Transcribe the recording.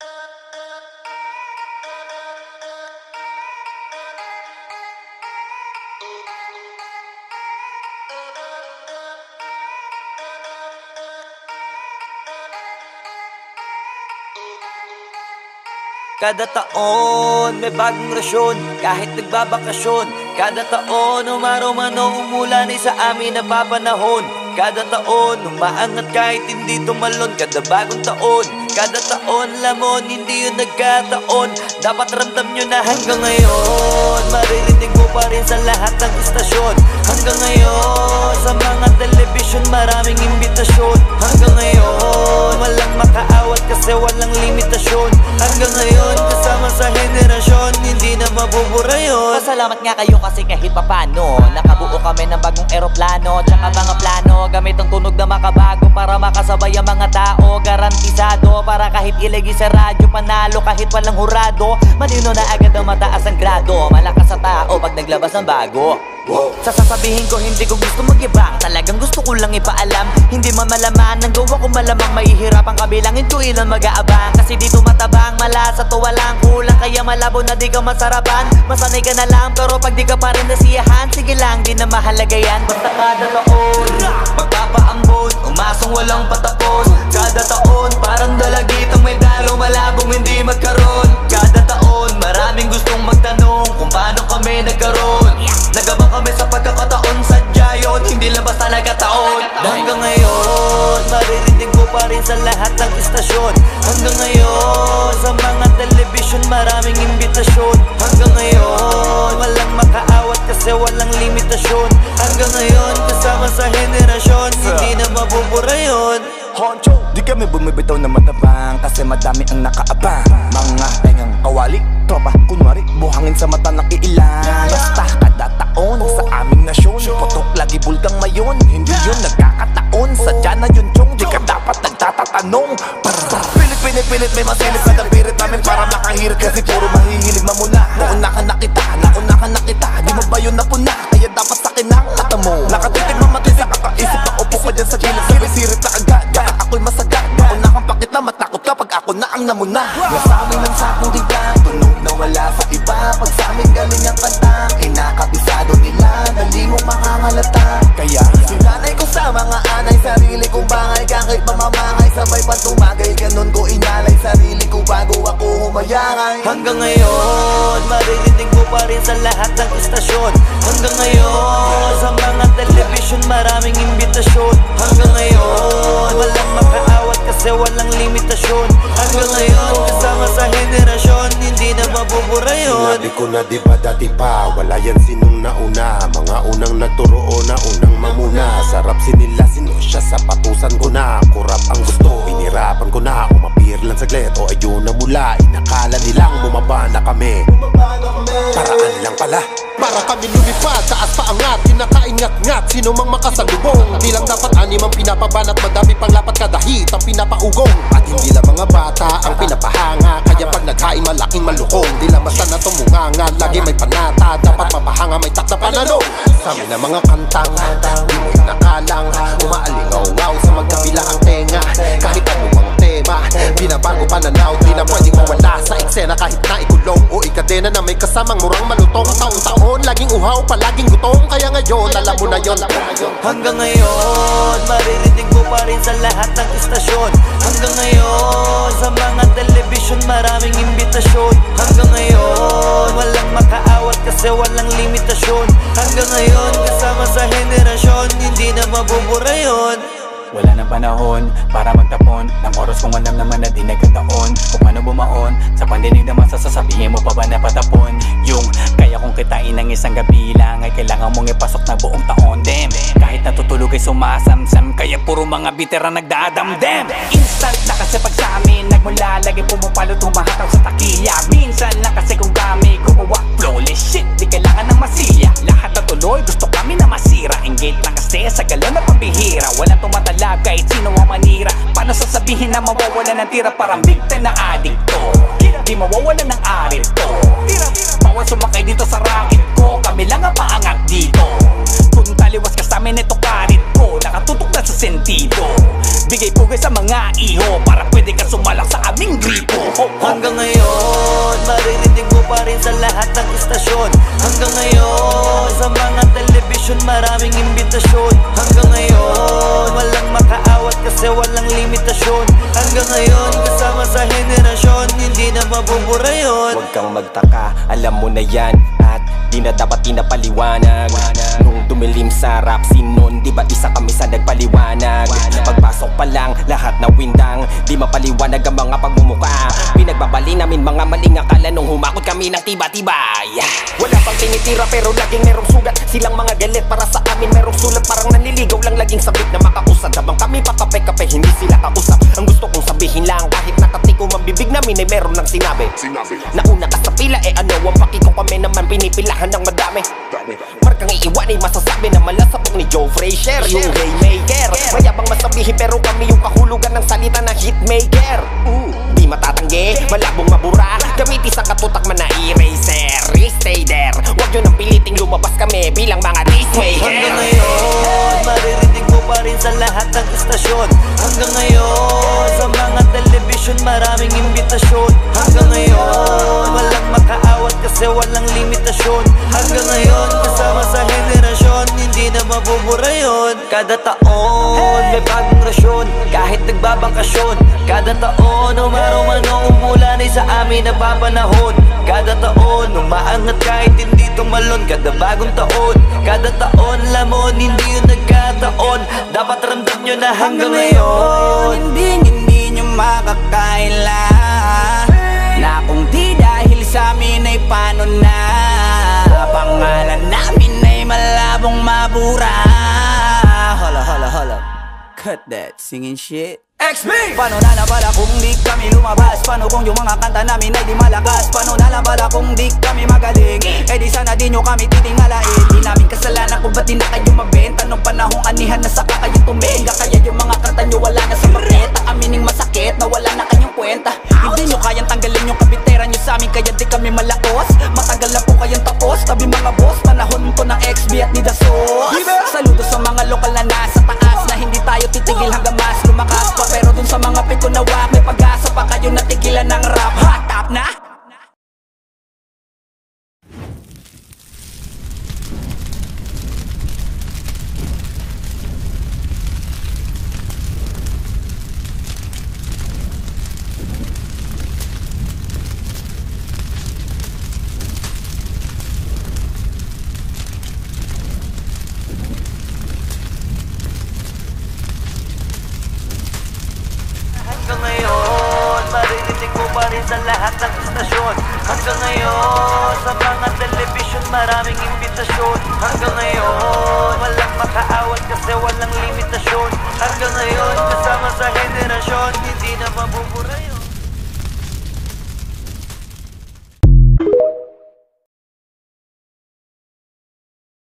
Kada taon may bagong rasyon, kahit nagbabakasyon. Kada taon umaraw man o umulan ay sa amin napapanahon. Kada taon umaangat kahit hindi tumalon. Kada bagong taon, kada taon lamon, hindi yun nagkataon. Dapat ramdam nyo na hanggang ngayon maririnig mo pa rin sa lahat ng istasyon. Hanggang ngayon sa mga telebisyon maraming imbitasyon. Hanggang ngayon walang makaawat kasi walang limitasyon. Hanggang ngayon kasama sa henerasyon, hindi na mabubura yun. Pasalamat nga kayo kasi kahit papano nakabuo kami ng bagong eroplano. Tsaka mga plano gamit ang tunog na makabago para makasabay ang mga tao. Garantisado para kahit ilagay sa radyo, panalo kahit walang hurado. Malino na agad ang mataas ang grado, malakas sa tao pag naglabas ng bago. Sa sasabihin ko hindi ko gusto magyabang, talagang gusto ko lang ipaalam. Hindi man malaman ang gawa ko, malamang mahihirap ang kabilangin ko ilan mag-aabang. Kasi dito matabang, malasa to walang kulang, kaya malabo na di ka masarapan. Masanay ka na lang pero pag di ka pa rin nasiyahan, sige lang di na mahalaga yan. Basta kada taon magpapaambon, umasong walang patapos. Kada taon parang dalagitang may dalo, malabong hindi magkaroon. Kada taon maraming gustong magtanong kung paano kami nagkaroon. Nagabang kami sa pagkakataon, sadya yun, hindi lang basta nagkataon. Hanggang ngayon maririnig mo pa rin sa lahat ng istasyon. Hanggang ngayon sa mga telebisyon maraming imbitasyon. Hanggang ngayon walang makaawat kasi walang limitasyon. Hanggang ngayon kasama sa henerasyon, hindi na mabubura yun. Honcho, di kami bumibitaw na matabang kasi madami ang nakaabang. Mga tengang kawali, tropa, kunwari, buhangin sa mata ng iilan. Basta kada taon sa aming nasyon, putok lagi bulgang mayon. Hindi yun nagkakataon, sadya na yun chong. Di ka dapat nagtatatanong. Pilit may masilip ka pirit namin para makahirit. Kasi puro mahihilig mamuna. Nauna ka na kita, di mo ba yun napuna? Kaya dapat sakin ang mata mo. Nakatitig mamatin sa kakaisip, naupo ka dyan sa gilid. Sabisirit na agad, kaya ako'y masagad. Nauna kang pakita, matakot ka pag ako na ang namuna. Nasa amin ang sakong digdang, tunog na wala sa iba. Pag sa amin galing ang kantang, inakabisado nila, dali mo makakalata. Kaya sinanay ko sa mga anay, sarili kong bangay. Kahit mamamangay, sabay pa tumagay. Ganon ko inalay sarili ko bago ako humayangay. Hanggang ngayon maririnig mo pa rin sa lahat ng istasyon. Hanggang ngayon sa mga telebisyon maraming imbitasyon. Hanggang ngayon walang makaawat kasi walang limitasyon. Hanggang ngayon kasama sa henerasyon, hindi na mabubura yun. Sinabi ko na diba dati pa, wala yan sinong nauna. Mga unang nagturo na unang mamuna. Sarap sinila sinosya sa patusan ko na. Kurap ang gusto, pinirapan ko na. Umapir lang saglit o ayun na mula. Inakala nilang bumaba na kami, paraan lang pala. Para kami lumipad, taas paangat, kinakaingat-ngat, sino mang makasalubong. Di lang dapat anim ang pinapabanat, madami pang lapat kada hit ang pinapaugong. At hindi lang mga bata ang pinapahanga, kaya pag naghain malaking malukong. Di lang basta na tumunganga, lagi may panata, dapat mapahanga, may takta panalo. Sa amin na mga kantang, di mo inakalang, umaalingaw-ngaw sa magkabila ang tenga. Kahit anumang tema, binabago pananaw, di na pwedeng mawala sa eksena. Kahit na ikulong o ikadena na may kasamang murang malutong. Taon-taon, laging uhaw, palaging gutom. Kaya ngayon, alam mo na yun. Hanggang ngayon maririnig mo pa rin sa lahat ng istasyon. Hanggang ngayon sa mga telebisyon maraming imbitasyon. Hanggang ngayon walang makaawat kasi walang limitasyon. Hanggang ngayon kasama sa henerasyon, hindi na mabubura yun. Wala nang panahon para magtapon ng oras kung alam naman na di nagkataon. Kung ano bumaon, sa pandinig naman sasabihin mo pa ba na patapon. Yung kaya kong kitain ng isang gabi lang ay kailangan mong ipasok na buong taon. Damn, kahit natutulog ay sumasamsam, kaya puro mga bitera nagdadamdam. Instant na kasi pag sa amin nagmula, lagi pumapalo tumahataw sa takiya. Minsan lang kasi kung kami gumawa flawless shit, di kailangan ng masiya. Lahat na tuloy gusto kami na masira. Engage lang kasi sa galon na pambihira. Walang tumatalab kahit sino ang manira. Paano sasabihin na mawawala ng tira? Parang victim na adikto, di mawawala ng arit to. Bawal sumakay dito sa racket ko, kami lang ang paangat dito. Kung taliwas ka sa amin ito karit ko, nakatutok na sa sentido. Bigay pugay sa mga iho para pwede ka sumalak sa aming gripo. Hanggang ngayon, maririnig mo pa rin sa lahat ng istasyon. Hanggang ngayon, sa mga telebisyon maraming imbitasyon. Hanggang ngayon, walang makaawat kasi walang limitasyon. Hanggang ngayon, kasama sa henerasyon, hindi na mabubura yun. Huwag kang magtaka, alam mo na yan. At di na dapat pinapaliwanag. Nung dumilim sa rap scene nun, di ba isa kami sa nagpaliwanag? Pagpasok pa lang, lahat na windang, di mapaliwanag ang mga pagmumuka. Pinagbabali namin mga maling akala nung humakot kami ng tiba-tibay. Wala pang tinitira pero laging merong sugat. Silang mga galit para sa amin merong sulat. Parang naniligaw lang laging sabik na makausad. Habang kami pakape-kape, hindi sila kausap. Ang gusto kong sabihin lang, kahit nakatikom ang bibig namin ay meron ng sinabi. Nauna ka sa pila, ano ang pakiko kami naman pinipilahan ng madami. Markang iiwanin, masasabi na malasapok ni Joe Frazier, yung haymaker. Mayabang masabihin pero kami yung kahulugan ng salita na hitmaker. Di matatanggi, malabong mabura, gamitin sa katutak man na eraser. Stay there, huwag nyo nang piliting lumabas kami bilang mga dismaker. Hanggang ngayon, maririnig mo pa rin sa lahat ng istasyon. Hanggang ngayon, sa mga telebisyon maraming imbitasyon. Hanggang ngayon, walang makaawat kasi walang limitasyon. Hanggang ngayon, kasama sa henerasyon, hindi na mabubura yun. Kada taon, may bagong rasyon, kahit nagbabakasyon. Kada taon, umaruman o umulan ay sa amin napapanahon. Kada taon, umaangat kahit hindi tumalon. Kada bagong taon, kada taon, lamon, hindi yun nagkataon. Dapat ramdam nyo na hanggang ngayon, hindi nyo makakaila na kung di dahil sa amin ay paano na. Pangalan namin ay malabong mabura. Hala, cut that singing shit. XB! Paano na lang pala kung di kami lumabas? Paano kung yung mga kanta namin ay di malakas? Paano na lang pala kung di kami magaling? Eh di sana di nyo kami titingalain. Di namin kasalanan kung ba't di na kayo mabenta. Nung panahong anihan na saka kayo tumenga. Kaya yung mga kanta nyo wala na sa marketa. Amining masakit na wala na kayong kwenta. Hindi nyo kayang tanggalin yung kapitera nyo sa amin, kaya di kami malakos. Matagal na po kayong tapos, tabi mga boss. Panahon ko ng XB at ni The Sauce. Saludo sa mga lokal na nasa taas, na hindi tayo titigil hanggang mas lumakas pa. Pero dun sa mga pito na wak, may pag-asa pa kayo natigilan ng rap. Hot top na! hanggang ngayon, maririnig mo pa rin sa lahat ng istasyon. Hanggang ngayon, sa mga telebisyon maraming imbitasyon. Hanggang ngayon, walang makaawat kasi walang limitasyon. Hanggang ngayon, kasama sa henerasyon, hindi na mabubura yun.